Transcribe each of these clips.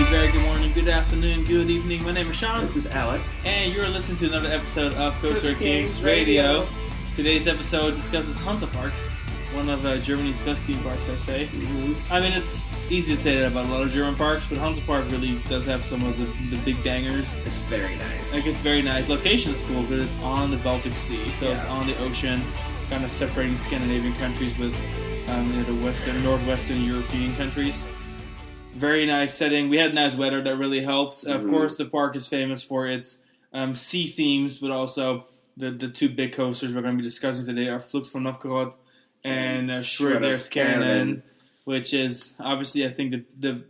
Very good morning, good afternoon, good evening. My name is Sean. This is Alex. And you're listening to another episode of Coaster Kings Radio. Today's episode discusses Hansa Park, one of Germany's best theme parks, I'd say. Mm-hmm. I mean, it's easy to say that about a lot of German parks, but Hansa Park really does have some of the big bangers. It's very nice. Like, it's very nice. Location is cool, but it's on the Baltic Sea, so it's on the ocean, kind of separating Scandinavian countries with the northwestern European countries. Very nice setting. We had nice weather that really helped. Of course, the park is famous for its sea themes, but also the two big coasters we're going to be discussing today are Flucht Von Novgorod and Schwur, Kärnan, which is obviously, I think, the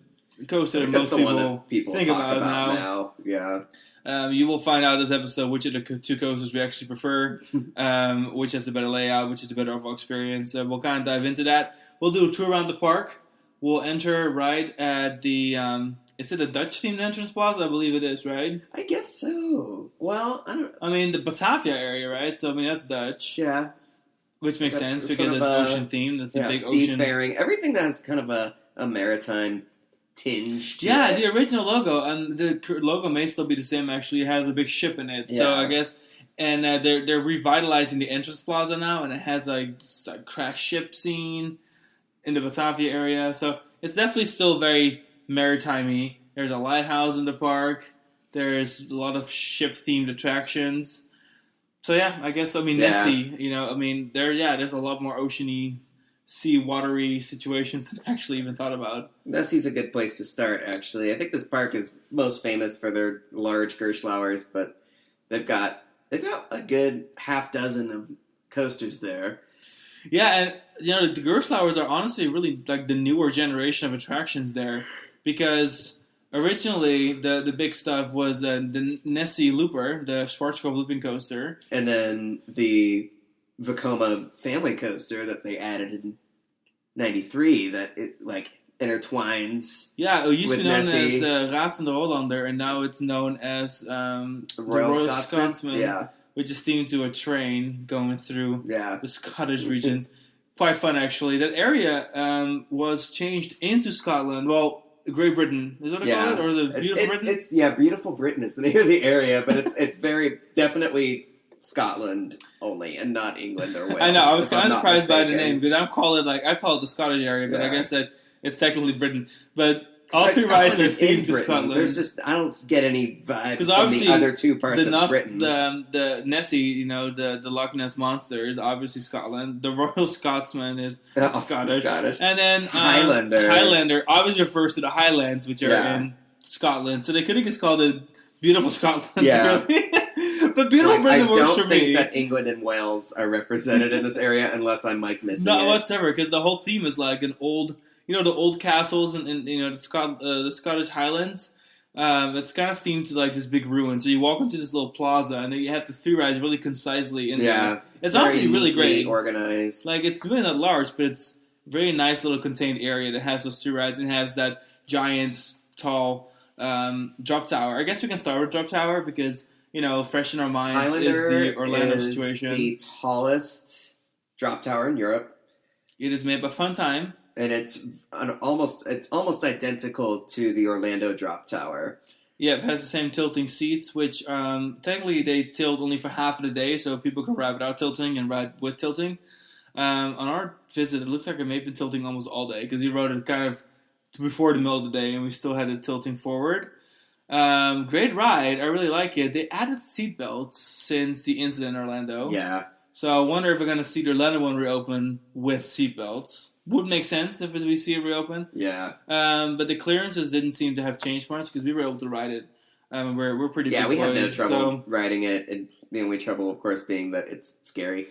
coaster that most people think about now. Yeah. You will find out this episode which of the two coasters we actually prefer, which has the better layout, which is the better overall experience. We'll kind of dive into that. We'll do a tour around the park. We'll enter right at the, is it a Dutch-themed entrance plaza? I believe it is, right? I guess so. Well, I mean, the Batavia area, right? So, I mean, that's Dutch. Yeah. Which makes sense because it's ocean-themed. It's a big ocean. Seafaring. Everything that has kind of a maritime tinge to it. The original logo, and the logo may still be the same, actually. It has a big ship in it. Yeah. So, I guess, and they're revitalizing the entrance plaza now, and it has, this crash ship scene in the Batavia area, so it's definitely still very maritime-y. There's a lighthouse in the park. There's a lot of ship-themed attractions. So I guess, Nessie, there's a lot more oceany, sea-watery situations than I actually even thought about. Nessie's a good place to start, actually. I think this park is most famous for their large Gerschlauers, but they've got a good half dozen of coasters there. Yeah, and the Gerschlauers are honestly really like the newer generation of attractions there, because originally the big stuff was the Nessie Looper, the Schwarzkopf looping coaster, and then the Vekoma family coaster that they added in '93 that it intertwines. Yeah, it used to be known Nessie. as Rasende Rollander, and now it's known as the Royal Scotsman. Yeah. Which is themed to a train going through the Scottish regions. Quite fun, actually. That area was changed into Scotland. Well, Great Britain. Is that what they call it? Or is it Beautiful Britain? Beautiful Britain is the name of the area, but it's very definitely Scotland only, and not England or Wales. I know. I was kind of surprised by the name, because I call it the Scottish area, but I guess that it's technically Britain. But all three rides are themed to Scotland. I don't get any vibes from the other two parts of Britain. The Nessie, the Loch Ness Monster is obviously Scotland. The Royal Scotsman is Scottish. And then Highlander obviously refers to the Highlands, which are in Scotland. So they could have just called it Beautiful Scotland. Yeah. But Beautiful Britain works for me. I don't think that England and Wales are represented in this area unless I'm missing it. No, whatsoever, because the whole theme is like an old... the old castles and the Scottish Highlands. It's kind of themed to this big ruin. So you walk into this little plaza, and then you have the three rides really concisely in there. It's honestly really great. Organized. It's really not large, but it's a very nice little contained area that has those three rides and has that giant, tall drop tower. I guess we can start with drop tower because fresh in our minds Highlander is the Orlando is situation. The tallest drop tower in Europe. It is made by Funtime. And it's almost identical to the Orlando drop tower. Yeah, it has the same tilting seats, which technically they tilt only for half of the day, so people can ride without tilting and ride with tilting. On our visit, it looks like it may have been tilting almost all day, because we rode it kind of before the middle of the day, and we still had it tilting forward. Great ride. I really like it. They added seatbelts since the incident in Orlando. Yeah. So I wonder if we're going to see the Orlando one reopen with seatbelts. Would make sense if we see it reopen. Yeah. But the clearances didn't seem to have changed much because we were able to ride it. We're pretty big boys. Yeah, we had no trouble riding it. And the only trouble, of course, being that it's scary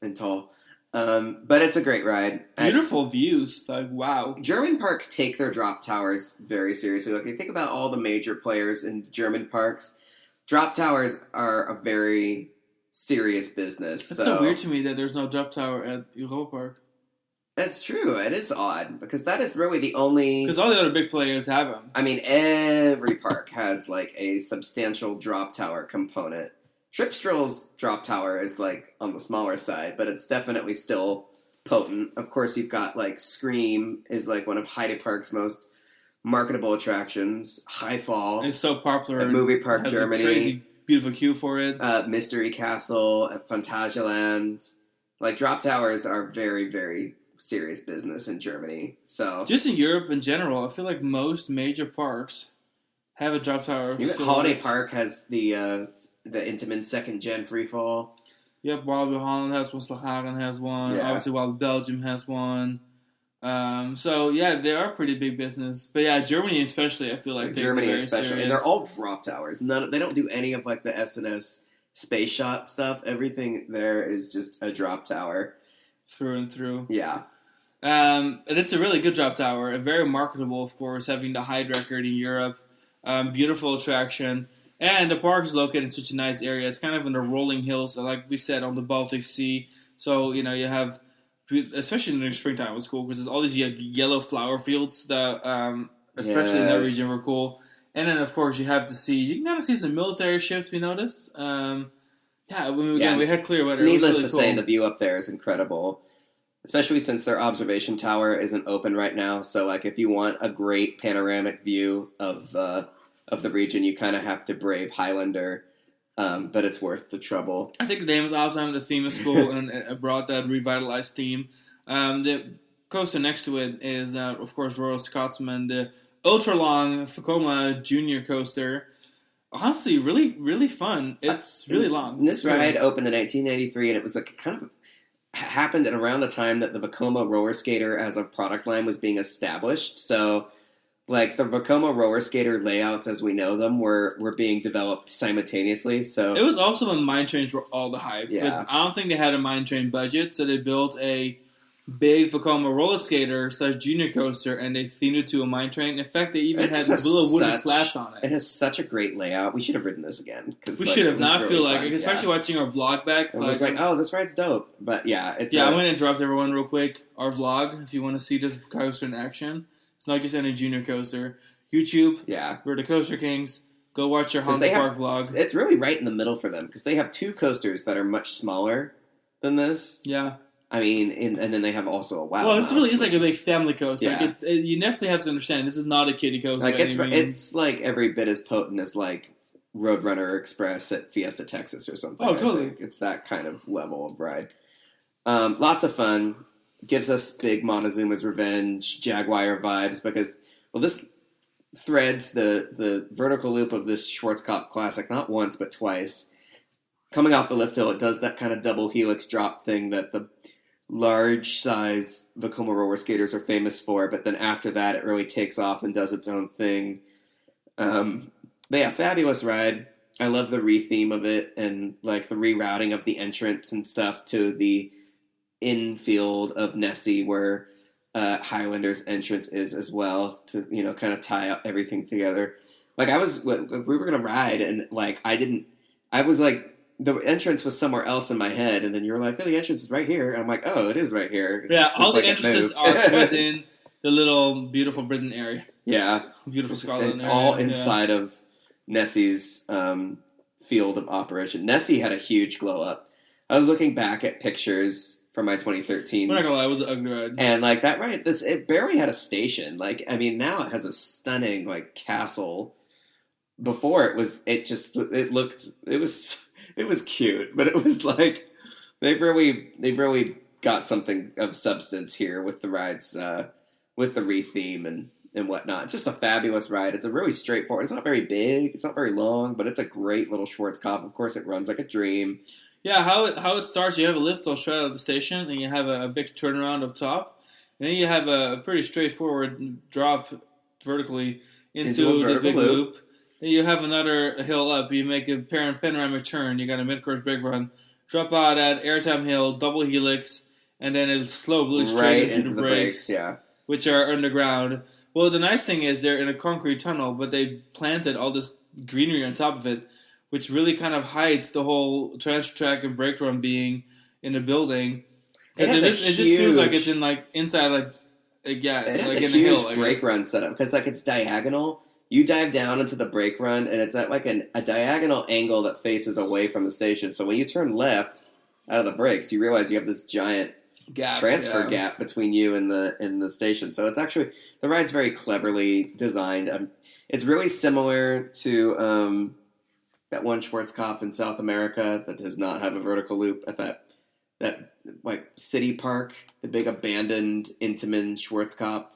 and tall. But it's a great ride. Beautiful views. Wow. German parks take their drop towers very seriously. If you think about all the major players in German parks, drop towers are a very serious business. It's so weird to me that there's no drop tower at Europa Park. That's true. It is odd because that is really the only... Because all the other big players have them. I mean, every park has a substantial drop tower component. Tripstrill's drop tower is on the smaller side, but it's definitely still potent. Of course, you've got Scream is one of Heide Park's most marketable attractions. High Fall. It's so popular. At Movie Park, has Germany. A crazy, beautiful queue for it. Mystery Castle at Phantasialand. Like, drop towers are very, very serious business in Germany. So just in Europe in general, I feel like most major parks have a drop tower. Even Holiday Park has the Intamin second gen free fall. Yep, Wild Holland has one. Slagharen has one. Yeah. Obviously, Wild Belgium has one. So yeah, they are pretty big business. But yeah, Germany especially, I feel like Germany takes it very especially, serious. and they're all drop towers. They don't do any of like the S&S space shot stuff. Everything there is just a drop tower through and through. Yeah. And it's a really good drop tower. Very marketable, of course, having the Hyde record in Europe. Beautiful attraction. And the park is located in such a nice area. It's kind of in the rolling hills, like we said, on the Baltic Sea. So, you have, especially in the springtime, it was cool because there's all these yellow flower fields that, especially in that region, were cool. And then, of course, you can kind of see some military ships, we noticed. We had clear weather. Needless really to say, the view up there is incredible. Especially since their observation tower isn't open right now. So, like, if you want a great panoramic view of the region, you kind of have to brave Highlander. But it's worth the trouble. I think the name is awesome. The theme is cool and brought that revitalized theme. The coaster next to it is, of course, Royal Scotsman, the ultra-long Vekoma Junior coaster. Honestly, really, really fun. It's really long. This ride opened in 1993, and it was like kind of happened at around the time that the Vekoma roller skater as a product line was being established. So, like, the Vekoma roller skater layouts as we know them were being developed simultaneously. So it was also when mine trains were all the hype. Yeah. But I don't think they had a mine train budget, so they built a big Vekoma roller skater / junior coaster, and they themed it to a mine train. In fact, they even had little wooden slats on it. It has such a great layout. We should have ridden this again. We should have. Now I feel like, especially watching our vlog back. I was like, oh, this ride's dope. But yeah, I'm going to interrupt everyone real quick. Our vlog, if you want to see this coaster in action, it's not just any junior coaster. YouTube, we're the Coaster Kings. Go watch our Hansa Park vlog. It's really right in the middle for them because they have two coasters that are much smaller than this. Yeah. I mean, and then they have also a Wild Mouse. Well, it's like a big family coaster. Yeah. Like you definitely have to understand, this is not a kiddie coaster. Like it's like every bit as potent as like Roadrunner Express at Fiesta Texas or something. Oh, totally. It's that kind of level of ride. Lots of fun. Gives us big Montezuma's Revenge, Jaguar vibes because, well, this threads the vertical loop of this Schwarzkopf Classic not once but twice. Coming off the lift hill, it does that kind of double helix drop thing that the large size Vekoma roller skaters are famous for, but then after that it really takes off and does its own thing. But yeah, fabulous ride. I love the re-theme of it and like the rerouting of the entrance and stuff to the infield of Nessie where Highlander's entrance is as well to, kind of tie up everything together. Like we were going to ride and like I was like, the entrance was somewhere else in my head, and then you were like, oh, the entrance is right here. And I'm like, oh, it is right here. Yeah, all the entrances are within the little beautiful Britain area. Yeah. Beautiful Scotland it's area. All inside of Nessie's field of operation. Nessie had a huge glow up. I was looking back at pictures from my 2013. We're not gonna lie, it was an ugly ride. And like that ride, it barely had a station. Like, I mean, now it has a stunning like castle. Before it was cute, but it was like they've really got something of substance here with the rides, with the re-theme and whatnot. It's just a fabulous ride. It's a really straightforward. It's not very big. It's not very long, but it's a great little Schwarzkopf. Of course, it runs like a dream. Yeah, how it starts, you have a lift all straight out of the station, and you have a big turnaround up top, and then you have a pretty straightforward drop vertically into the big loop. Then you have another hill up. You make a panoramic turn. You got a mid-course brake run. Drop out at Airtime Hill, double helix, and then it'll slope really straight into the brakes, which are underground. Well, the nice thing is they're in a concrete tunnel, but they planted all this greenery on top of it, which really kind of hides the whole transfer track and brake run being in the building. Because it just feels like it's in like inside like in a hill. Brake run setup because like it's diagonal. You dive down into the brake run, and it's at like a diagonal angle that faces away from the station. So when you turn left out of the brakes, you realize you have this giant transfer gap between you and the station. So it's actually, the ride's very cleverly designed. It's really similar to that one Schwarzkopf in South America that does not have a vertical loop at that like city park, the big abandoned Intamin Schwarzkopf.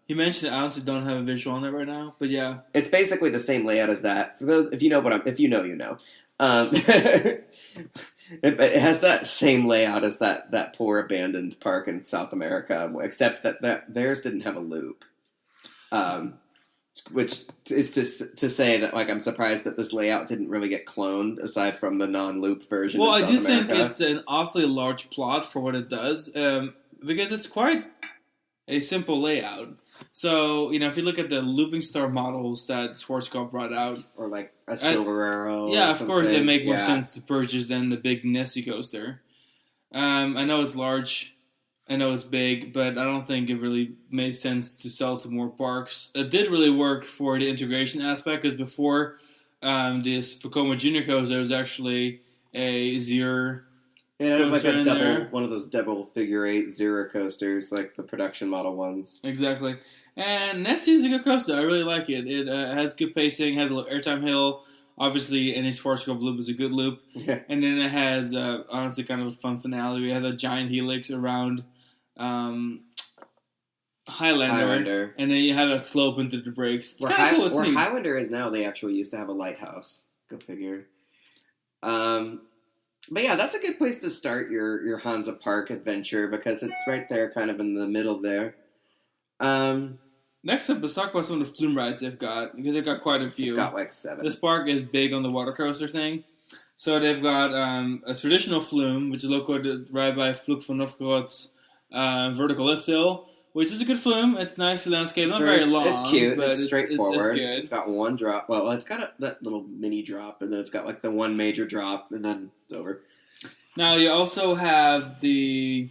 You mentioned it. I honestly don't have a visual on it right now, but yeah, it's basically the same layout as that. For those, if you know, you know. It has that same layout as that poor abandoned park in South America, except that theirs didn't have a loop. Which is to say that, like, I'm surprised that this layout didn't really get cloned aside from the non-loop version. Well, in I South do America. think it's an awfully large plot for what it does, because it's quite a simple layout. So, if you look at the looping star models that Schwarzkopf brought out, or like a Silver Arrow, yeah, of course, they make more sense to purchase than the big Nessie coaster. I know it's large. I know it's big, but I don't think it really made sense to sell to more parks. It did really work for the integration aspect, because before this Vekoma Junior coaster, there was actually a Zero coaster like a there. one of those double figure 8 Zero coasters, like the production model ones. Exactly. And Nessie is a good coaster. I really like it. It has good pacing, has a little airtime hill. Obviously, any Schwarzkopf loop is a good loop. Yeah. And then it has, honestly, kind of a fun finale. We have a giant helix around Highlander, and then you have that slope into the brakes. It's kind of cool. It's where neat. Highlander is now, they actually used to have a lighthouse. Go figure. But yeah, that's a good place to start your Hansa Park adventure, because it's right there, kind of in the middle there. Next up, let's talk about some of the flume rides they've got, because they've got quite a few. They've got like 7. This park is big on the water coaster thing. So they've got a traditional flume, which is located right by Flucht Von Novgorod's vertical lift hill, which is a good flume. It's nicely landscaped, not very long. It's cute. But it's straightforward. It's good. It's got one drop. Well, it's got that little mini drop, and then it's got like the one major drop, and then it's over. Now you also have the,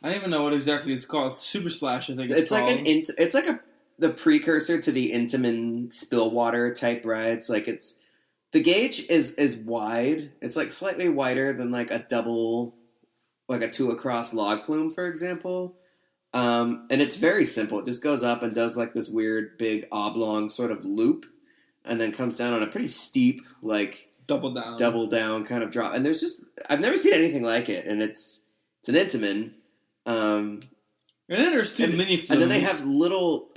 I don't even know what exactly it's called. Super Splash, I think it's called. It's like the precursor to the Intamin Spillwater type rides. Like the gauge is wide. It's like slightly wider than like a double, like a 2 across log flume, for example. And it's very simple. It just goes up and does like this weird big oblong sort of loop, and then comes down on a pretty steep, like double down kind of drop. And I've never seen anything like it. And it's an Intamin. And then there's two mini flumes. And then they have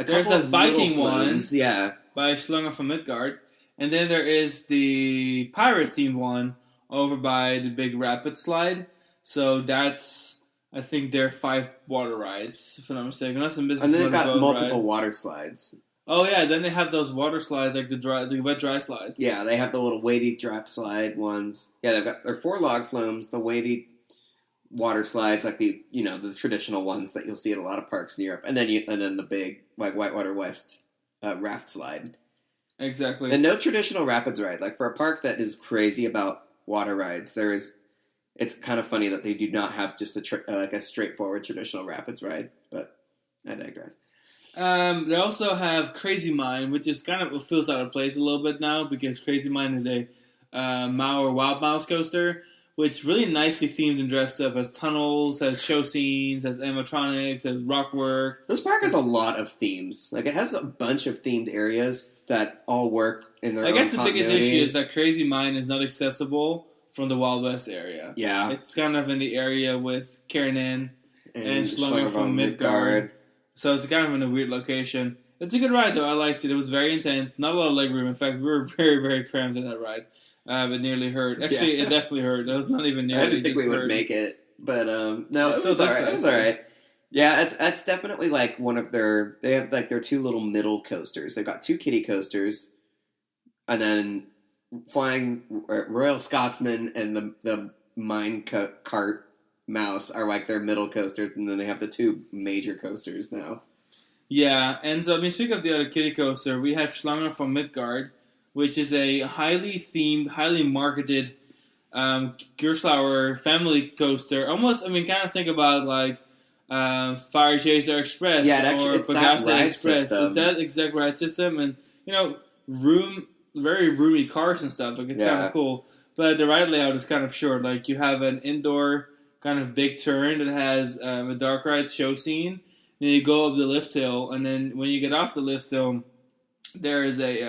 there's a Viking one, yeah, by Schlangen from Midgard, and then there is the pirate themed one over by the big rapid slide. So that's, I think, they're 5 water rides, if I'm not mistaken. That's a business. And then they've got multiple water slides. Oh yeah, then they have those water slides, like the wet dry slides. Yeah, they have the little wavy drop slide ones. Yeah, they're 4 log flumes, the wavy water slides, like the traditional ones that you'll see at a lot of parks in Europe, and then the big like Whitewater West raft slide. Exactly. And no traditional rapids ride. Like, for a park that is crazy about water rides, it's kind of funny that they do not have just a straightforward traditional rapids ride. But I digress. They also have Crazy Mine, which is kind of feels out of place a little bit now, because Crazy Mine is a Mauer Wild Mouse coaster, which really nicely themed and dressed up, has tunnels, has show scenes, has animatronics, has rock work. This park has a lot of themes. Like, it has a bunch of themed areas that all work in their own I guess the biggest continuity. issue is that Crazy Mine is not accessible from the Wild West area. Yeah. It's kind of in the area with Kärnan and Schlangen from Midgard. So it's kind of in a weird location. It's a good ride, though. I liked it. It was very intense. Not a lot of leg room. In fact, we were very, very cramped in that ride. It nearly hurt. Actually, It definitely hurt. It was not even nearly. I didn't think we would make it, but no, it was alright. It was alright. Yeah, that's definitely like one of their. They have like their 2 little middle coasters. They've got 2 kiddie coasters, and then Flying Royal Scotsman and the Mine Cart Mouse are like their middle coasters, and then they have the 2 major coasters now. Yeah, and so speaking of the other kiddie coaster, we have Schlangen from Midgard, which is a highly themed, highly marketed Gerslauer family coaster. Almost, kind of think about like Fire Chaser Express or Pagase Express. System. It's that exact ride system, and very roomy cars and stuff. Like, it's kind of cool. But the ride layout is kind of short. Like, you have an indoor kind of big turn that has a dark ride show scene. Then you go up the lift hill, and then when you get off the lift hill, there is like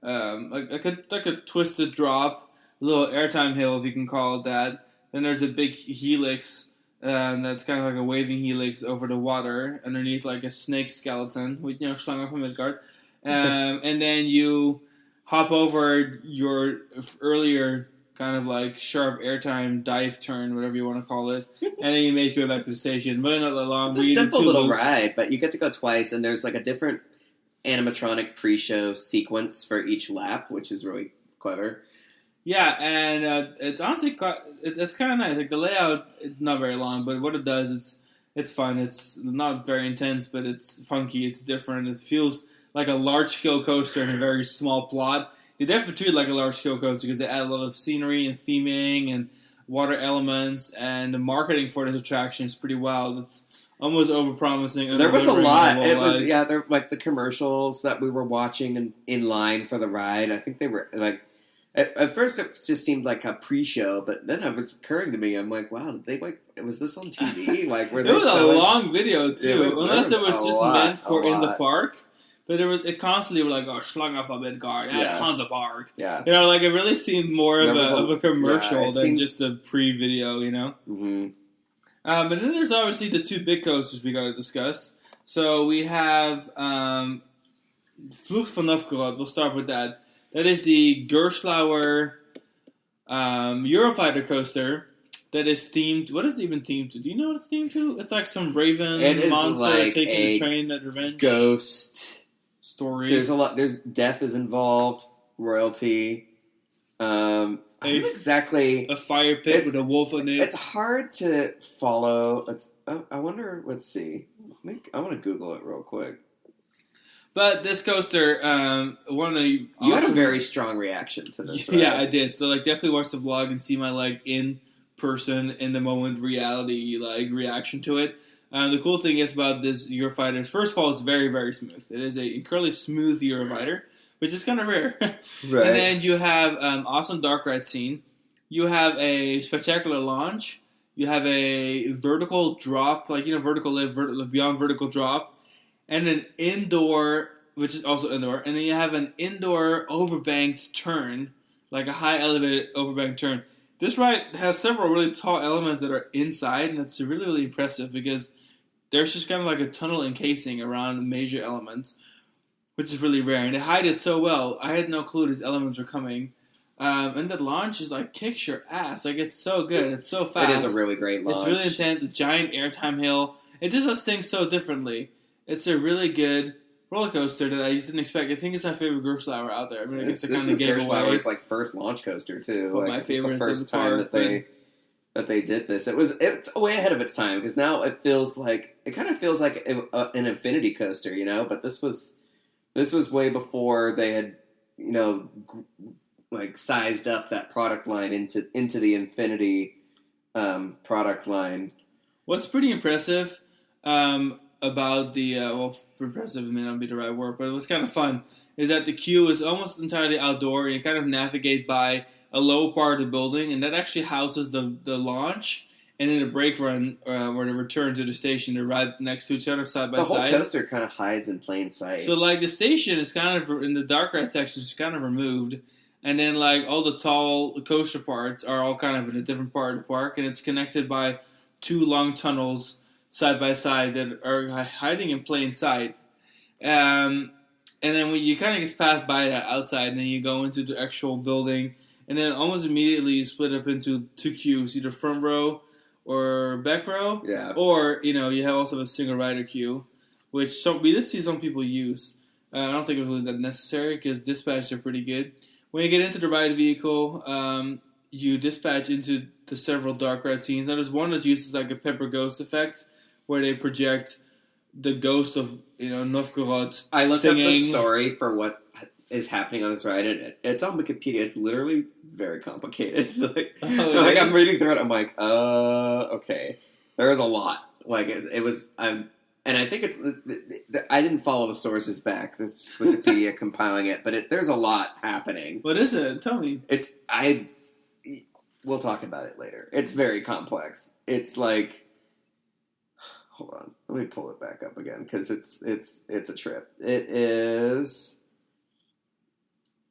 a twisted drop, a little airtime hill, if you can call it that. Then there's a big helix. That's kind of like a waving helix over the water underneath like a snake skeleton with Schlangen from Midgard. And then you hop over your earlier kind of like sharp airtime dive turn, whatever you want to call it, and then you make your way back to the station. Really not that long. It's a simple little ride, but you get to go twice, and there's like a different animatronic pre-show sequence for each lap, which is really clever. Yeah, and it's honestly it's kind of nice. Like the layout, it's not very long, but what it does, it's fun. It's not very intense, but it's funky. It's different. It feels like a large-scale coaster in a very small plot. They definitely treat it like a large-scale coaster because they add a lot of scenery and theming and water elements, and the marketing for this attraction is pretty wild. It's almost overpromising. There was a lot. It was they're like the commercials that we were watching in line for the ride. I think they were like. At first, it just seemed like a pre-show, but then it was occurring to me, I'm like, wow, was this on TV? Like, were they it was a long video, too, unless it was just meant for in the park. But it constantly were like, oh, Schlangen von Midgard at Hansa Park. Yeah. Like, it really seemed more of a commercial than just a pre-video, Mm-hmm. And then there's obviously the two big coasters we got to discuss. So we have Flucht von Novgorod. We'll start with that. That is the Gerslauer Eurofighter coaster that is themed. What is it even themed to? Do you know what it's themed to? It's like some raven monster like taking a train at revenge. Ghost story. There's a lot. There's death is involved. Royalty. Exactly. A fire pit with a wolf in it. It's hard to follow. I wonder. Let's see. I want to Google it real quick. But this coaster, one of the you had a very strong reaction to this. Right? Yeah, I did. So definitely watch the vlog and see my in person, in the moment reality reaction to it. The cool thing is about this Eurofighter is, first of all, it's very, very smooth. It is an incredibly smooth Eurofighter, which is kind of rare. Right. And then you have an awesome dark ride scene. You have a spectacular launch. You have a vertical drop, vertical lift, beyond vertical drop. And an indoor, which is also indoor, and then you have an indoor overbanked turn, like a high elevated overbanked turn. This ride has several really tall elements that are inside, and it's really, really impressive because there's just kind of like a tunnel encasing around major elements, which is really rare. And they hide it so well. I had no clue these elements were coming. And the launch is kicks your ass. It's so good. It's so fast. It is a really great launch. It's really intense. A giant airtime hill. It just does things so differently. It's a really good roller coaster that I just didn't expect. I think it's my favorite Gerslauer out there. I mean, I guess it kind of gave away. Gerslauer's first launch coaster too. My favorite. The first time that they did this. It's way ahead of its time because now it kind of feels like an infinity coaster, But this was way before they had sized up that product line into the infinity product line. What's pretty impressive. About the, impressive may not be the right word, but it was kind of fun, is that the queue is almost entirely outdoor, and you kind of navigate by a low part of the building, and that actually houses the launch, and then the brake run, or the return to the station, they're right next to each other, side by side. The whole coaster kind of hides in plain sight. So, the station is kind of, in the dark ride section, is kind of removed, and then, all the tall coaster parts are all kind of in a different part of the park, and it's connected by two long tunnels side by side that are hiding in plain sight. And then when you kind of just pass by that outside, and then you go into the actual building, and then almost immediately you split up into two queues, either front row or back row. Yeah. Or, you have also a single rider queue, which we did see some people use. I don't think it was really that necessary because dispatch are pretty good. When you get into the ride vehicle, you dispatch into the several dark ride scenes. Now, there's one that uses a pepper ghost effect, where they project the ghost of Novgorod singing. I looked up the story for what is happening on this ride, and it's on Wikipedia. It's literally very complicated. I'm reading through it. I'm like, okay. There was a lot. It was. And I think it's. I didn't follow the sources back. That's Wikipedia compiling it, but there's a lot happening. What is it? Tell me. we'll talk about it later. It's very complex. It's like, hold on, let me pull it back up again because it's a trip. It is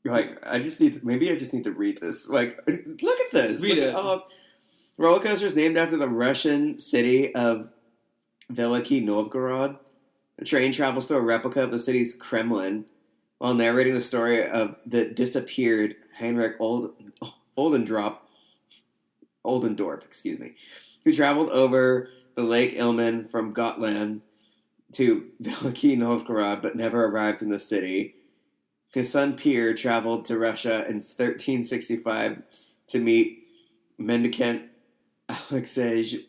like I just need to read this. Like, look at this. Read it. Roller coaster is named after the Russian city of Veliki Novgorod. The train travels through a replica of the city's Kremlin while narrating the story of the disappeared Heinrich Oldendorp, who traveled over the Lake Ilmen from Gotland to Veliki Novgorod but never arrived in the city. His son Pierre traveled to Russia in 1365 to meet mendicant Alexej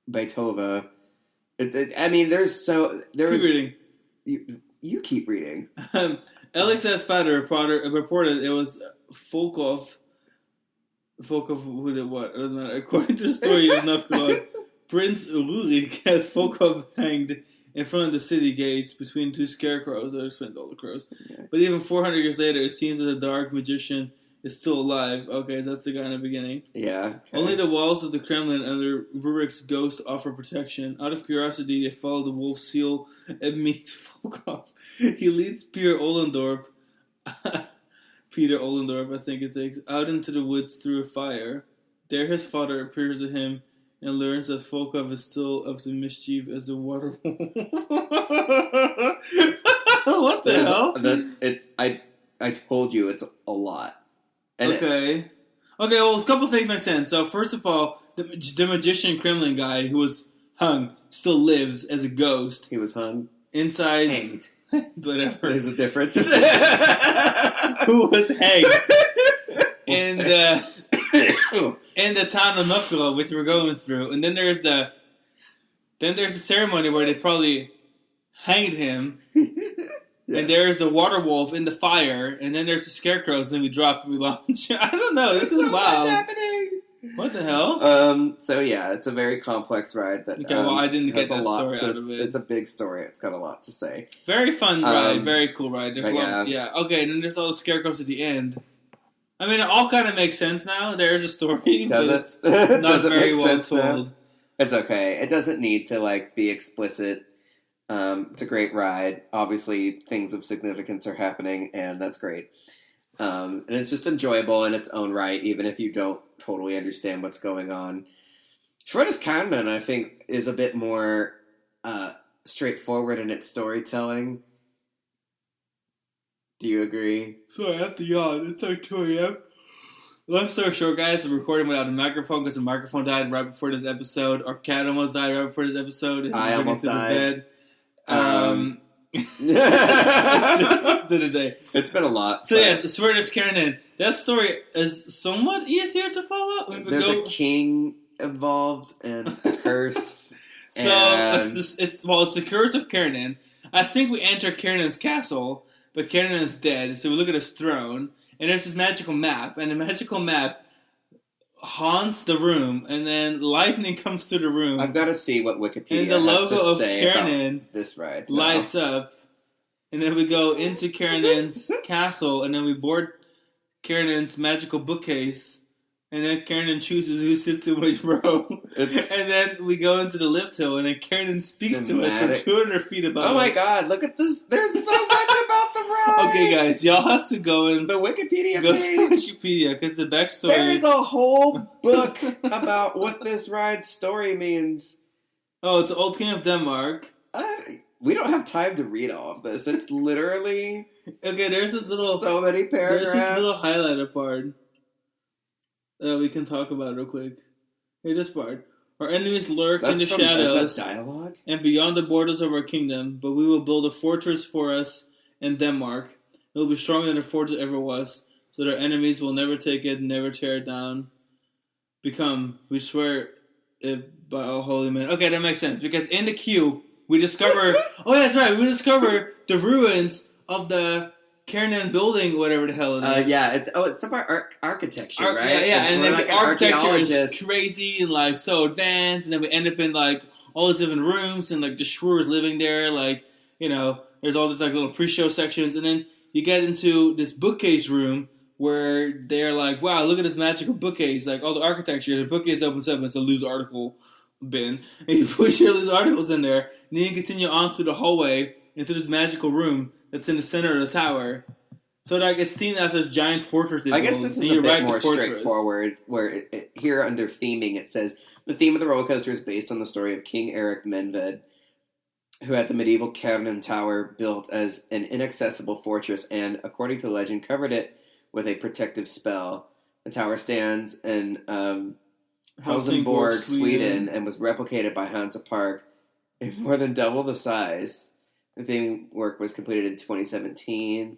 Baitova. Keep reading. You keep reading. Alexej's father reported it was Volkov, who did what? It doesn't matter. According to the story of Novgorod, Prince Rurik has Volkov hanged in front of the city gates between two scarecrows. I just went all the crows. Yeah. But even 400 years later, it seems that the dark magician is still alive. Okay, so that's the guy in the beginning. Yeah. Okay. Only the walls of the Kremlin under Rurik's ghost offer protection. Out of curiosity, they follow the wolf seal and meet Volkov. He leads Peter Ollendorp, I think it takes, out into the woods through a fire. There his father appears to him and learns that Volkov is still up to mischief as a water wolf. What the hell? I told you it's a lot. And okay, well, a couple things make sense. So, first of all, the magician Kremlin guy who was hung still lives as a ghost. He was hung? Inside. Hanged. Whatever. There's a difference. Who was hanged? in the town of Novgorod, which we're going through. And then there's the ceremony where they probably hanged him. Yeah. And there's the water wolf in the fire, and then there's the scarecrows, and then we drop and we launch. I don't know. This is wild. Much happening. What the hell? So yeah, it's a very complex ride that. Okay, well, I didn't get that story out of it. It's a big story. It's got a lot to say. Very fun ride. Very cool ride. There's yeah. Okay, and then there's all the scarecrows at the end. I mean, it all kind of makes sense now. There's a story, but it's not very well told. Now? It's okay. It doesn't need to be explicit. It's a great ride. Obviously, things of significance are happening, and that's great. And it's just enjoyable in its own right, even if you don't totally understand what's going on. Schwur's Kärnan, I think, is a bit more straightforward in its storytelling. Do you agree? Sorry, I have to yawn. It's like 2 a.m. Long story short, guys, I'm recording without a microphone because the microphone died right before this episode. Our cat almost died right before this episode. I almost died. It's just been a day. It's been a lot. So yes, Schwur's Kärnan. That story is somewhat easier to follow. There's a king involved and a curse. So it's the curse of Kärnan. I think we enter Kärnan's castle, but Kärnan is dead. So we look at his throne, and there's this magical map, and the magical map haunts the room, and then lightning comes through the room. I've got to see what Wikipedia and the logo has to of say Kärnan about this ride lights up, and then we go into Kärnan's castle, and then we board Kärnan's magical bookcase, and then Kärnan chooses who sits in which row, and then we go into the lift hill, and then Kärnan speaks to us from 200 feet above us. Oh my god, look at this! There's so much about the ride! Okay, guys, y'all have to go in the Wikipedia page. Wikipedia, because the backstory... There is a whole book about what this ride's story means. Oh, it's Old King of Denmark. We don't have time to read all of this. It's literally... Okay, there's this little... So many paragraphs. There's this little highlighter part. We can talk about real quick. Here, this part. Our enemies lurk in the shadows is that dialogue? And beyond the borders of our kingdom, but we will build a fortress for us in Denmark. It will be stronger than the fortress ever was, so that our enemies will never take it, never tear it down. We swear it by all holy men. Okay, that makes sense, because in the queue, we discover... oh, that's right, we discover the ruins of the Kärnan building, whatever the hell it is. Yeah, it's about architecture, right? Yeah, and then the architecture is crazy and so advanced, and then we end up in all these different rooms, and the Schwur is living there, there's all these little pre-show sections, and then you get into this bookcase room where they're like, wow, look at this magical bookcase, like all the architecture. The bookcase opens up and it's a loose article bin, and you push your loose articles in there, and then you continue on through the hallway into this magical room that's in the center of the tower. So like it's themed after this giant fortress. I guess this is a bit more straightforward. Where here under theming it says the theme of the roller coaster is based on the story of King Erik Menved, who had the medieval Kärnan Tower built as an inaccessible fortress, and according to legend, covered it with a protective spell. The tower stands in Helsingborg, Sweden, and was replicated by Hansa Park in more than double the size. The theming work was completed in 2017.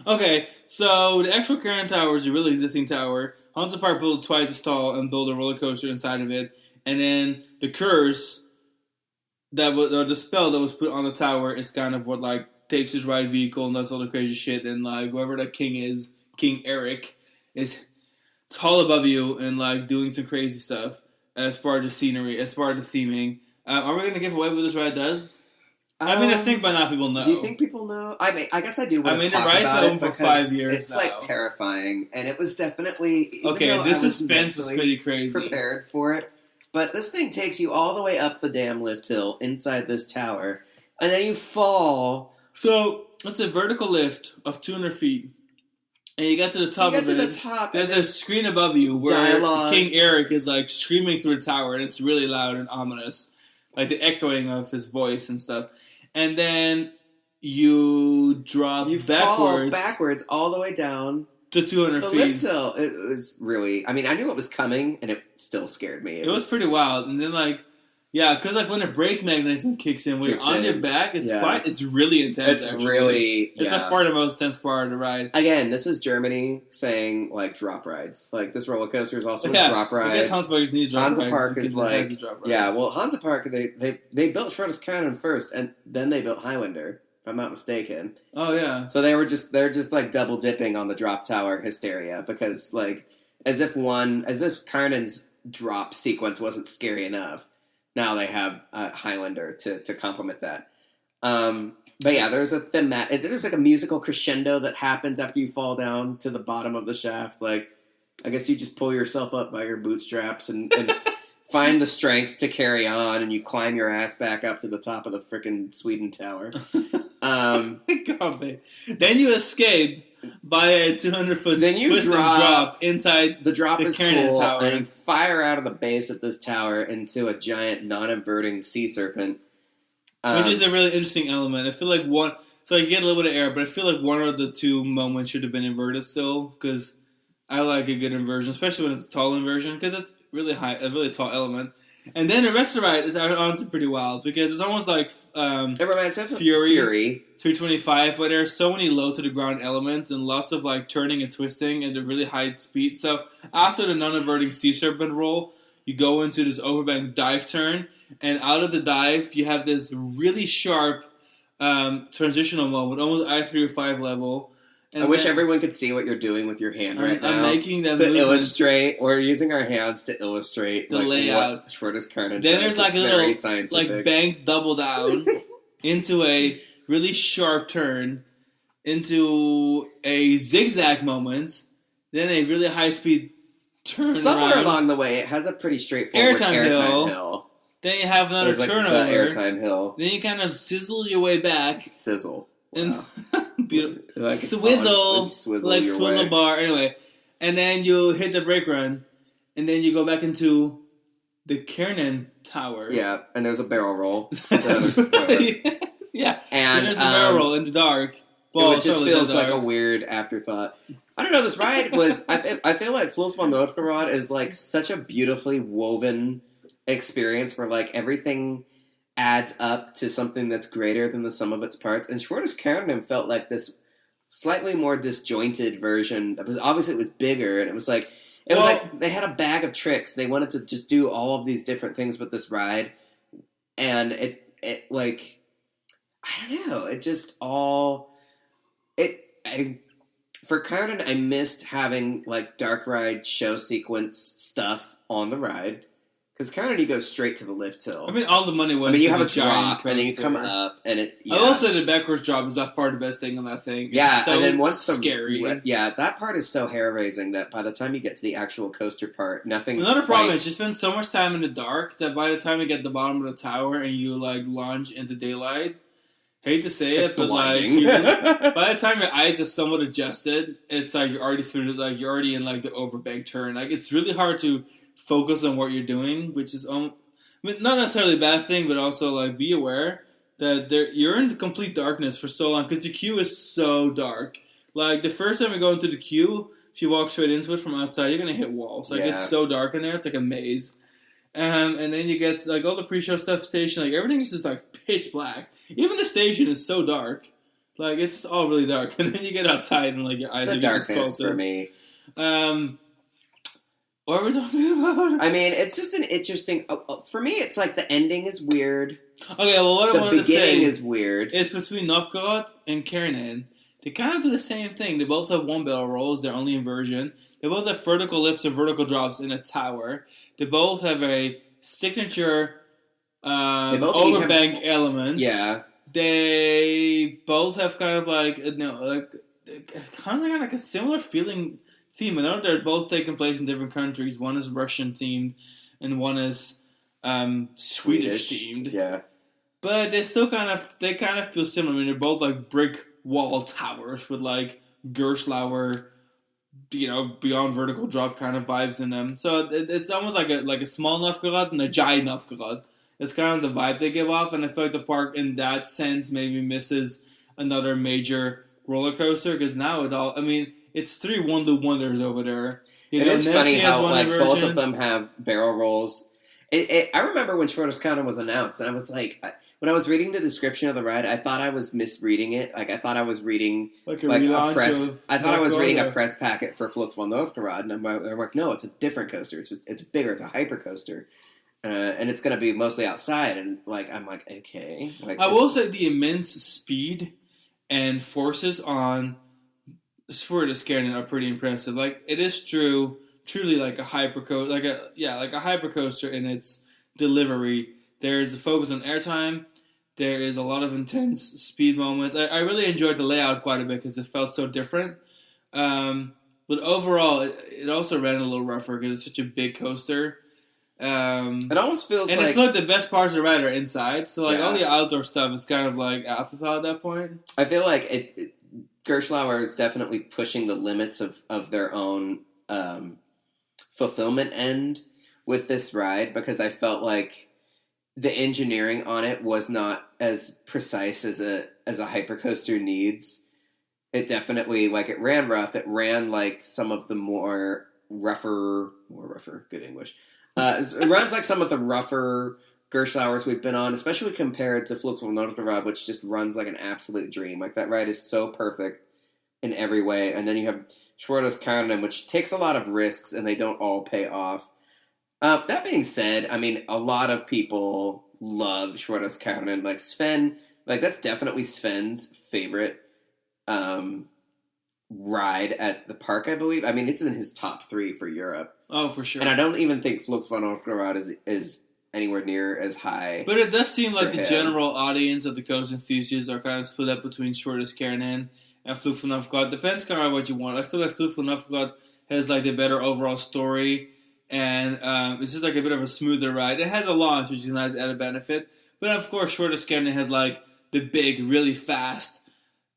Okay, so the actual Kärnan Tower is a really existing tower. Hansa Park built twice as tall and built a roller coaster inside of it. And then the curse that was, or the spell that was put on the tower is kind of what like takes his ride vehicle and does all the crazy shit. And like whoever that king is, King Erik, is tall above you and like doing some crazy stuff as part of the scenery, as part of the theming. Are we going to give away what this ride does? I mean, I think by now people know. Do you think people know? I mean, I guess I do want to talk the ride's about been it open for 5 years it's now. Like terrifying, and it was definitely this suspense was pretty crazy. Prepared for it, but this thing takes you all the way up the damn lift hill inside this tower, and then you fall. So it's a vertical lift of 200 feet, and you get to the top of it. There's a screen above you where King Erik is like screaming through the tower, and it's really loud and ominous, like the echoing of his voice and stuff. And then you drop fall backwards all the way down to 200 feet. The lift hill, it was really... I mean, I knew it was coming, and it still scared me. It was pretty wild. And then, like... Yeah, because like when the brake mechanism kicks in, when you're on your back, it's really intense. It's by far the most intense part of the ride. Again, this is Germany saying like drop rides. Like this roller coaster is also a drop ride. I guess Hansa Park needs a drop ride. Hansa Park is like Hansa Park they built Schwur first, and then they built Highlander, if I'm not mistaken. Oh yeah. So they're just like double dipping on the drop tower hysteria because like as if Kärnan's drop sequence wasn't scary enough. Now they have Highlander to complement that. But yeah, there's like a musical crescendo that happens after you fall down to the bottom of the shaft. Like, I guess you just pull yourself up by your bootstraps and find the strength to carry on, and you climb your ass back up to the top of the frickin' Sweden Tower. God, man. Then you escape by a 200-foot twisting drop inside the drop is Kärnan cool, Tower. And fire out of the base of this tower into a giant non-inverting sea serpent. Which is a really interesting element. I feel like you get a little bit of air, but I feel like one of the two moments should have been inverted still, because I like a good inversion, especially when it's a tall inversion, because it's really high, a really tall element. And then the rest of the ride is honestly pretty wild, because it's almost like it reminds me of Fury 325, but there are so many low-to-the-ground elements and lots of like turning and twisting at a really high speed. So after the non-inverting sea serpent roll, you go into this overbank dive turn, and out of the dive, you have this really sharp transitional moment, almost I-305 level. And I wish everyone could see what you're doing with your hand right now. I'm making that to illustrate. We're using our hands to illustrate the layout. What Schwur's Kärnan. Then there's like a little like banked double down into a really sharp turn, into a zigzag moment, then a really high speed turn. Somewhere along the way, it has a pretty straightforward airtime hill. Then you have another turnover. The airtime hill. Then you kind of sizzle your way back. Sizzle. Wow. Like swizzle like swizzle bar. Anyway, and then you hit the brake run, and then you go back into the Kärnan Tower. Yeah, and there's a barrel roll. Yeah, and there's a barrel roll in the dark. Well, it just feels like a weird afterthought. I don't know. This ride was. I feel like Flucht Von Novgorod is like such a beautifully woven experience where like everything adds up to something that's greater than the sum of its parts. And Schwur's Kärnan felt like this slightly more disjointed version. Obviously, it was bigger, and it was like they had a bag of tricks. They wanted to just do all of these different things with this ride, and it like I don't know. It just all for Kärnan, I missed having like dark ride show sequence stuff on the ride. Because Kärnan, you go straight to the lift hill. I mean, all the money went. I mean, you to have the a drop, coaster. and then you come up, and it. Yeah. I will say the backwards drop is by far the best thing on that thing. Yeah, it's so and then once scary. That part is so hair raising that by the time you get to the actual coaster part, nothing. Another problem is you spend so much time in the dark that by the time you get to the bottom of the tower and you like launch into daylight, hate to say it, but blinding. like by the time your eyes are somewhat adjusted, it's like you're already through like you're already in like the overbank turn. Like it's really hard to focus on what you're doing, which is I mean, not necessarily a bad thing, but also like be aware that you're in complete darkness for so long because the queue is so dark. Like the first time you go into the queue, if you walk straight into it from outside, you're gonna hit walls. Like it's so dark in there, it's like a maze. And then you get like all the pre-show stuff, station, like everything is just like pitch black. Even the station is so dark, like it's all really dark. And then you get outside and like your eyes are just assaulted. For me. What are we talking about? I mean, it's just an interesting. For me, it's like the ending is weird. Okay, well, what I wanted to say the beginning is weird. It's between Novgorod and Kärnan. They kind of do the same thing. They both have one barrel rolls. They're only inversion. They both have vertical lifts and vertical drops in a tower. They both have a signature overbank element. Yeah. They both have kind of like kind of like a similar feeling. Theme. I know they're both taking place in different countries. One is Russian themed, and one is Swedish themed. Yeah, but they still kind of feel similar. I mean, they're both like brick wall towers with like Gerslauer, beyond vertical drop kind of vibes in them. So it's almost like a small Novgorod and a giant Novgorod. It's kind of the vibe they give off, and I feel like the park in that sense maybe misses another major roller coaster because now it's 3 one-loop wonders over there. It is funny how like both of them have barrel rolls. I remember when Schwur's Kärnan was announced, and I was like, when I was reading the description of the ride, I thought I was misreading it. Like I thought I was reading a press. I thought I was reading a press packet for Flucht Von Novgorod, and I'm like, no, it's a different coaster. It's bigger. It's a hyper coaster. And it's going to be mostly outside, and like I'm like, okay. Like, I will say the immense speed and forces on Schwur's Kärnan are pretty impressive. Like it is truly like a hypercoaster, like a hypercoaster in its delivery. There's a focus on airtime. There is a lot of intense speed moments. I really enjoyed the layout quite a bit because it felt so different. But overall, it also ran a little rougher because it's such a big coaster. It almost feels and it's like the best parts of the ride are inside. So like all the outdoor stuff is kind of like afterthought at that point. I feel like Gerslauer is definitely pushing the limits of their own fulfillment end with this ride because I felt like the engineering on it was not as precise as a hypercoaster needs. It definitely it ran rough. It ran like some of the more rougher, good English. It runs like some of the rougher Gerslauers we've been on, especially compared to Flucht Von Novgorod, which just runs like an absolute dream. Like that ride is so perfect in every way. And then you have Schwur's Kärnan, which takes a lot of risks, and they don't all pay off. That being said, I mean, a lot of people love Schwur's Kärnan. Like Sven, like that's definitely Sven's favorite ride at the park, I believe. I mean, it's in his top 3 for Europe. Oh, for sure. And I don't even think Flucht Von Novgorod is anywhere near as high. But it does seem like the general audience of the coast enthusiasts are kind of split up between Schwur's Kärnan and Flucht Von Novgorod. Depends kind of on what you want. I feel like Flucht Von Novgorod has like the better overall story, and it's just like a bit of a smoother ride. It has a launch, which is a nice added benefit. But of course, Schwur's Kärnan has like the big, really fast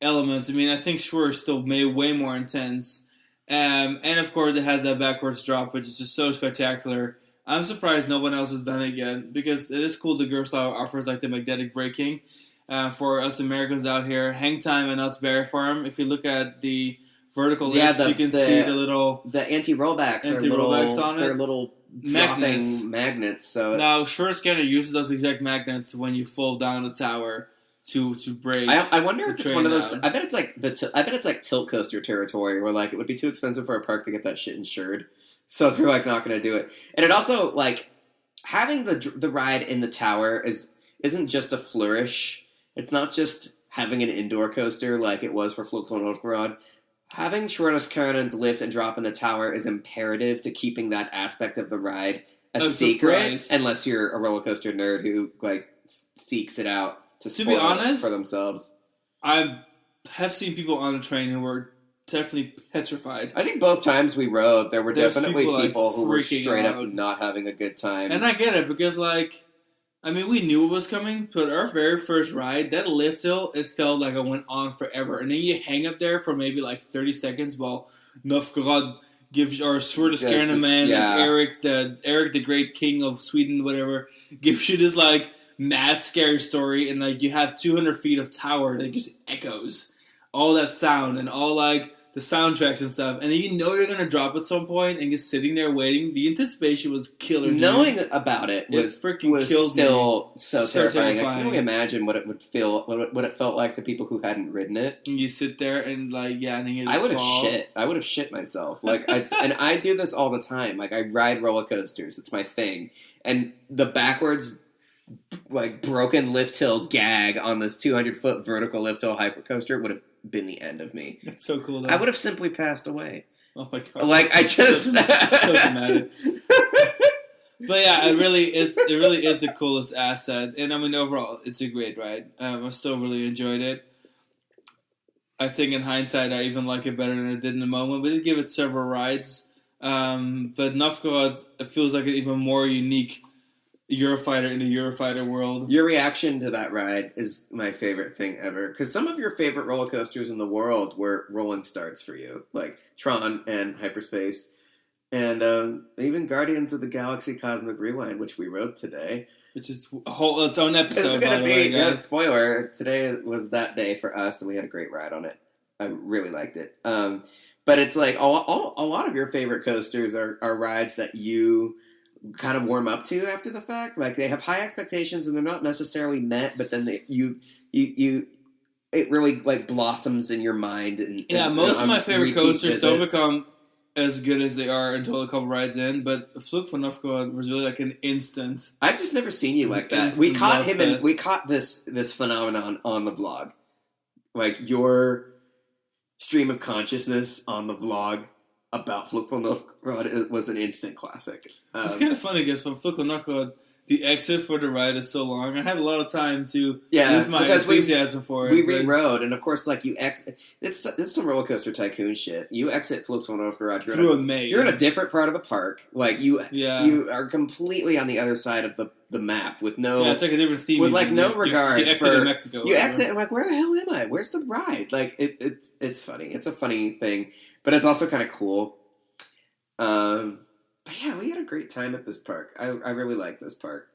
elements. I mean, I think Schwur is still way more intense. And of course, it has that backwards drop, which is just so spectacular. I'm surprised no one else has done it yet, because it is cool that Gerslauer offers like the magnetic braking. For us Americans out here, hang time and Knott's Berry Farm. If you look at the vertical lift, you can see the anti-rollbacks on it. They're little magnets. So now Schwur's Kärnan uses those exact magnets when you fall down the tower to brake. I wonder if it's one of those. I bet it's like tilt coaster territory, where like it would be too expensive for a park to get that shit insured, so they're like not going to do it. And it also like having the ride in the tower isn't just a flourish. It's not just having an indoor coaster like it was for Flucht Von Novgorod. Having Schwur's Kärnan's lift and drop in the tower is imperative to keeping that aspect of the ride a secret unless you're a roller coaster nerd who like seeks it out to be honest for themselves. I have seen people on the train who were definitely petrified. I think both times we rode, there were definitely people like, who were straight up not having a good time. And I get it, because, like, I mean, we knew it was coming, but our very first ride, that lift hill, it felt like it went on forever. And then you hang up there for maybe, like, 30 seconds while Novgorod gives, or Schwur the Kärnan man, and Eric the Great King of Sweden, whatever, gives you this, like, mad scary story, and, like, you have 200 feet of tower that just echoes all that sound and all, like, the soundtracks and stuff, and then you know you're gonna drop at some point, and you're sitting there waiting. The anticipation was killer. Dude. Knowing about it was still so terrifying. I can only imagine what it would feel, what it felt like to people who hadn't ridden it. And you sit there and like, yeah, and then you just I would have shit myself. Like, and I do this all the time. Like, I ride roller coasters. It's my thing. And the backwards, like, broken lift hill gag on this 200-foot vertical lift hill hypercoaster would have been the end of me. It's so cool, though. I would have simply passed away. Oh my god! Like, I just so dramatic. But yeah, it really is the coolest asset, and I mean overall, it's a great ride. I still really enjoyed it. I think in hindsight, I even like it better than I did in the moment. We did give it several rides, but Novgorod, it feels like an even more unique Eurofighter in the Eurofighter world. Your reaction to that ride is my favorite thing ever. Because some of your favorite roller coasters in the world were rolling starts for you. Like Tron and Hyperspace. And even Guardians of the Galaxy Cosmic Rewind, which we rode today. Which is its own episode, by the way, guys. Spoiler, today was that day for us, and we had a great ride on it. I really liked it. But it's like a lot of your favorite coasters are rides that you kind of warm up to after the fact. Like, they have high expectations and they're not necessarily met, but then it really like blossoms in your mind. And most of my favorite coasters don't become as good as they are until a couple rides in, but Flucht Von Novgorod was really like an instant. I've just never seen you like that. We caught him and we caught this phenomenon on the vlog. Like, your stream of consciousness on the vlog about Flucht Von Novgorod, it was an instant classic. It's kind of funny because from Flucht Von Novgorod, the exit for the ride is so long. I had a lot of time to use my enthusiasm for it. We re-rode, and of course, like, you exit. It's some roller coaster tycoon shit. You exit Flucht Von Novgorod through a maze. You're in a different part of the park. Like, you are completely on the other side of the map with no. Yeah, it's like a different theme. With like no regard. You exit in Mexico. You exit, and like, where the hell am I? Where's the ride? Like, it's funny. It's a funny thing, but it's also kind of cool. But yeah, we had a great time at this park. I really like this park.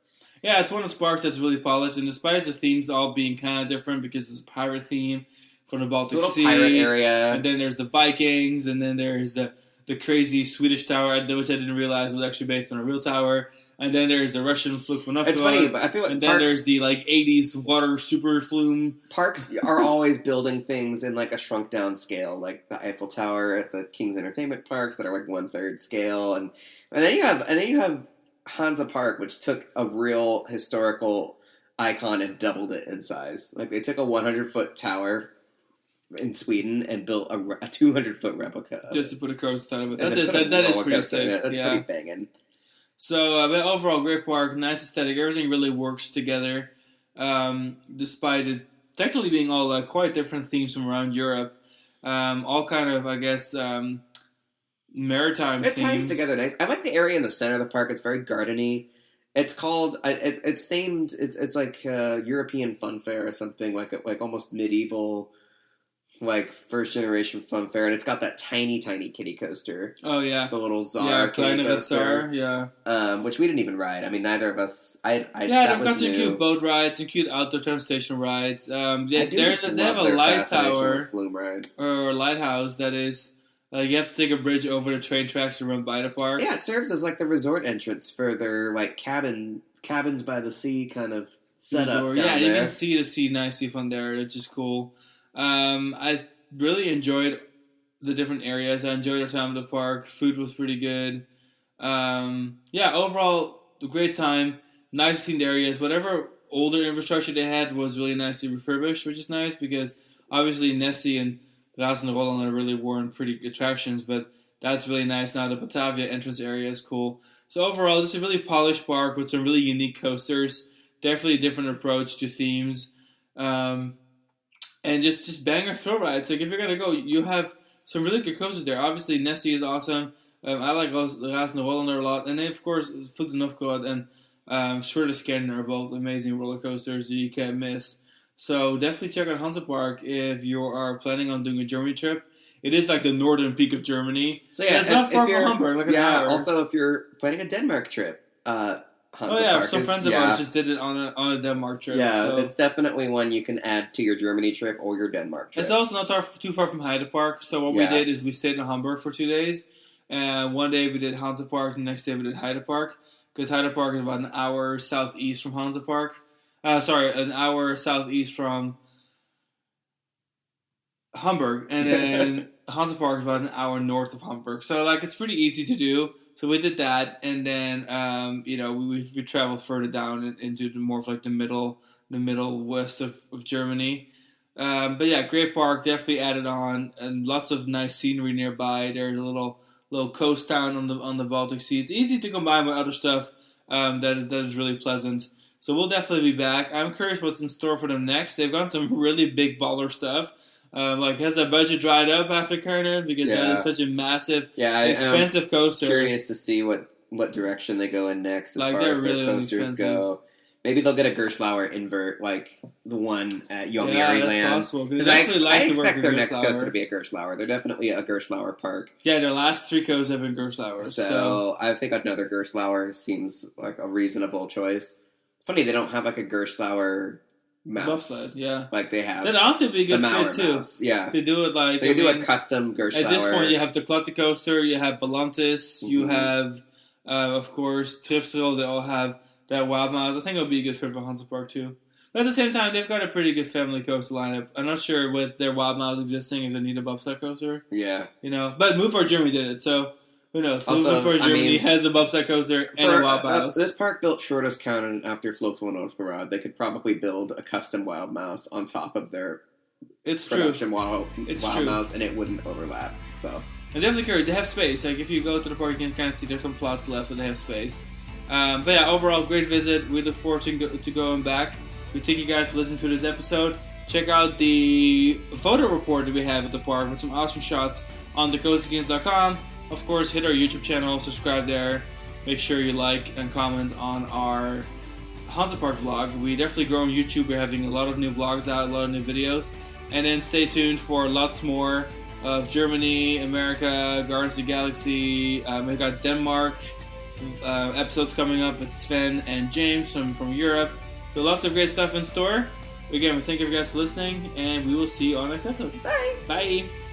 Yeah, it's one of the parks that's really polished, and despite the themes all being kind of different, because it's a pirate theme from the Baltic Sea, pirate area, and then there's the Vikings, and then there's the crazy Swedish tower, which I didn't realize was actually based on a real tower, and then there's the Russian Flucht Von Novgorod. It's funny, but I feel like and then there's the like 80s water super flume. Parks are always building things in like a shrunk down scale, like the Eiffel Tower at the King's Entertainment Parks that are like 1/3 scale, and then you have Hansa Park, which took a real historical icon and doubled it in size. Like, they took a 100-foot tower in Sweden and built a 200-foot replica. Just to put a coaster out of it. That is pretty sick. That's pretty banging. So, but overall, great park, nice aesthetic. Everything really works together, despite it technically being all quite different themes from around Europe. All kind of, I guess, maritime themes. It ties together nice. I like the area in the center of the park. It's very gardeny. It's called. It's themed. It's like European Fun Fair or something, like almost medieval, like first generation Fun Fair, and it's got that tiny kiddie coaster. Oh yeah, the little Tsar kiddie coaster. Which we didn't even ride. I mean, neither of us. They've got some cute boat rides, some cute outdoor transportation rides. They have a light tower flume rides or lighthouse that is. You have to take a bridge over the train tracks to run by the park. Yeah, it serves as like the resort entrance for their like cabins by the sea kind of setup. Down there. You can see the sea nicely from there. It's just cool. I really enjoyed the different areas. I enjoyed our time at the park. Food was pretty good. Overall, a great time. Nice themed areas. Whatever older infrastructure they had was really nicely refurbished, which is nice because obviously Nessie and Rasen Roland really weren't pretty attractions, but that's really nice now. The Batavia entrance area is cool. So overall, it's a really polished park with some really unique coasters. Definitely a different approach to themes. And just banger thrill rides. Like if you're going to go, you have some really good coasters there. Obviously, Nessie is awesome. I like Raz Novolander a lot. And then, of course, Flucht Von Novgorod and Schwur are both amazing roller coasters that you can't miss. So definitely check out Hansa Park if you are planning on doing a Germany trip. It is like the northern peak of Germany. So yeah, it's not far from Hamburg. Like an hour. Also if you're planning a Denmark trip, Hansa Park some friends of ours just did it on a Denmark trip. Yeah, so. It's definitely one you can add to your Germany trip or your Denmark trip. It's also not too far from Hansa Park. So what we did is we stayed in Hamburg for 2 days. And one day we did Hansa Park, the next day we did Hansa Park. Because Hansa Park is about an hour southeast from Hansa Park. An hour southeast from Hamburg. And then Hansa Park is about an hour north of Hamburg. So, like, it's pretty easy to do. So we did that. And then, we traveled further down into more of, like, the middle west of Germany. But, yeah, great park. Definitely added on. And lots of nice scenery nearby. There's a little coast town on the Baltic Sea. It's easy to combine with other stuff that is really pleasant. So we'll definitely be back. I'm curious what's in store for them next. They've got some really big baller stuff. Has that budget dried up after Kärnan? Because that is such a massive, expensive coaster. Curious to see what direction they go in next as far as their coasters go. Maybe they'll get a Gerstlauer invert like the one at Yomiuri Land. Yeah, that's possible. I expect their next coaster to be a Gerstlauer. They're definitely a Gerstlauer park. Yeah, their last 3 coasters have been Gerstlauers. So I think another Gerstlauer seems like a reasonable choice. It's funny they don't have like a Gerstlauer mouse. Bufflet, yeah. Like they have. That'd honestly be a good fit too. Mouse. Yeah. To do it like they could do a custom Gerstlauer. At this point, you have the Klotte coaster, you have Balantis, you have, of course, Tripsel. They all have that Wild Mouse. I think it would be a good fit for Hansa Park too. But at the same time, they've got a pretty good family coaster lineup. I'm not sure with their Wild Mouse existing if they need a bobsled coaster. Yeah. But Move for Germany did it, so who knows? Also, Move for Germany has a bobsled coaster and a Wild Mouse. This park built Schwur's Kärnan after Flucht Von Novgorod. They could probably build a custom Wild Mouse on top of their production Wild Mouse, and it wouldn't overlap. So. And definitely curious. They have space. Like if you go to the park, you can kind of see there's some plots left, so they have space. But yeah, overall, great visit. We look forward to going back. We thank you guys for listening to this episode. Check out the photo report that we have at the park with some awesome shots on thecoastagains.com. Of course, hit our YouTube channel, subscribe there. Make sure you like and comment on our Hansa Park vlog. We definitely grow on YouTube. We're having a lot of new vlogs out, a lot of new videos. And then stay tuned for lots more of Germany, America, Guardians of the Galaxy. We've got Denmark. Episodes coming up with Sven and James from Europe. So lots of great stuff in store. Again, we thank you guys for listening, and we will see you on the next episode. Bye. Bye.